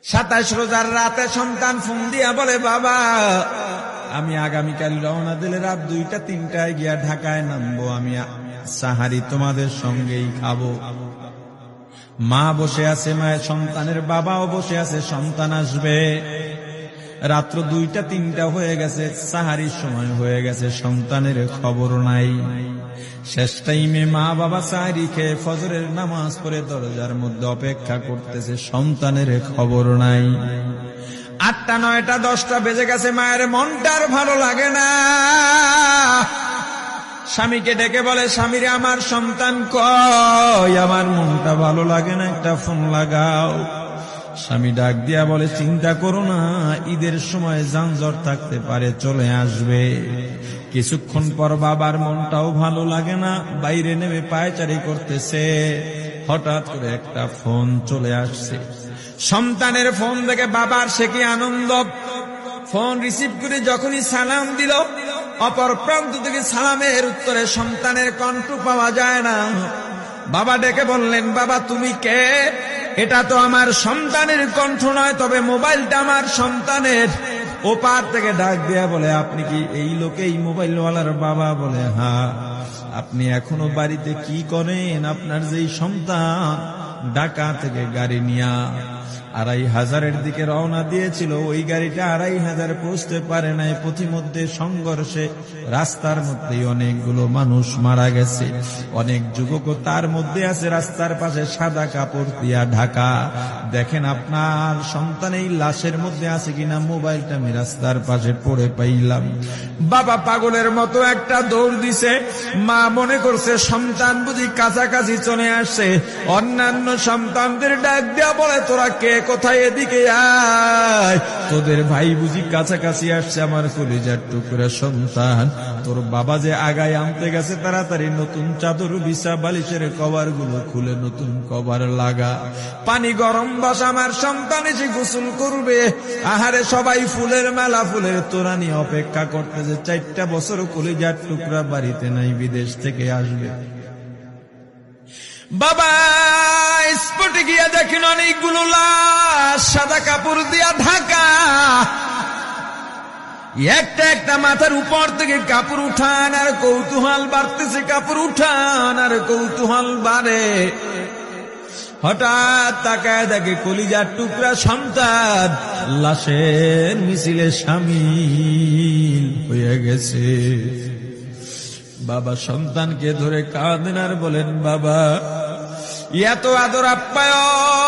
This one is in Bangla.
27 রোজার রাতে সন্তান ফোন দিয়া বলে, বাবা আমি আগামীকাল রওনা দিলে রাত 2টা-3টায় গিয়া ঢাকায় নামবো, আমি সাহারি তোমাদের সঙ্গেই খাবো। মা বসে আছে, মায়ের সন্তানের বাবাও বসে আছে, সন্তান আসবে। রাত্র 2টা-3টা হয়ে গেছে, সাহারির সময় হয়ে গেছে, সন্তানের খবর নাই। শেষ টাইমে মা বাবা সাহারি খেয়ে ফজরের নামাজ পড়ে দরজার মধ্যে অপেক্ষা করতেছে, সন্তানের খবর নাই। 8টা, 9টা, 10টা বেজে গেছে, মায়ের মনটার ভালো লাগে না। স্বামীকে ডেকে বলে, স্বামীরে আমার সন্তান কই, আমার মনটা ভালো লাগে না, একটা ফোন লাগাও। স্বামী ডাক দিয়া বলে, চিন্তা করো না, ঈদের সময় যানজট থাকতে পারে, চলে আসবে। কিছুক্ষণ পর বাবার মনটাও ভালো লাগে না, বাইরে নেমে পায়চারি করতেছে। হঠাৎ করে একটা ফোন চলে আসছে। সন্তানের ফোন দেখে বাবার সে কি আনন্দ। ফোন রিসিভ করে যখনই সালাম দিল, অপর প্রান্ত থেকে সালামের উত্তরে সন্তানের কণ্ঠ পাওয়া যায় না। বাবা ডেকে বললেন, বাবা তুমি কে? এটা তো আমার সন্তানের কণ্ঠ নয়, তবে মোবাইলটা আমার সন্তানের। ওপার থেকে ডাক দিয়া বলে, আপনি কি এই লোকেই মোবাইলওয়ালার বাবা? বলে, হ্যাঁ। আপনি এখনো বাড়িতে কি করেন? আপনার যেই সন্তান ঢাকা থেকে গাড়ি নিয়া 2500-এর দিকে রওনা দিয়েছিল, ওই গাড়িটা 2500 পৌঁছতে পারে নাই। পথিমধ্যে সংঘর্ষে রাস্তার মধ্যেই অনেকগুলো মানুষ মারা গেছে, অনেক যুবকও তার মধ্যে আছে। রাস্তার পাশে সাদা কাপড় দিয়া ঢাকা। দেখেন আপনার সন্তান এই লাশের মধ্যে আছে কিনা। মোবাইলটা আমি রাস্তার পাশে পড়ে পাইলাম। বাবা পাগলের মতো একটা দৌড় দিছে। মা মনে করছে সন্তান বুঝি কাছাকাছি চলে আসছে। অন্যান্য সন্তানদের ডাক দেয়া বলে, তোরা কে, কোথায়, এদিকে আয়, তোদের ভাই বুঝি কাছাকাছি আসছে। আমার কলিজার টুকরা সন্তান, তোর বাবা যে আগায় আনতে গেছে, তাড়াতাড়ি নতুন চাদর বিছা, বালিশের কভার গুলো খুলে নতুন কভার লাগা, পানি গরম বসা, আমার সন্তান এসে গোসল করবে। আহারে সবাই ফুলের মালা, ফুলের তোড়া নিয়ে অপেক্ষা করতেছে। 4টা বছর কলিজার টুকরা বাড়িতে নাই, বিদেশ থেকে আসবে। বাবা স্পটে গিয়া দেখেন অনেকগুলো লাশ সাদা কাপড় দিয়া ঢাকা। একটা একটা মাথার উপর থেকে কাপড় উঠান আর কৌতূহল বাড়তেছে, কাপড় উঠান আর কৌতূহল বাড়ে। হঠাৎ তাকায় দেখে কলিজার টুকরা সন্তান লাশের মিছিলে শামিল হয়ে গেছে। বাবা সন্তানকে ধরে কাঁদেন আর বলেন, বাবা এত আদর আপ্যায়ন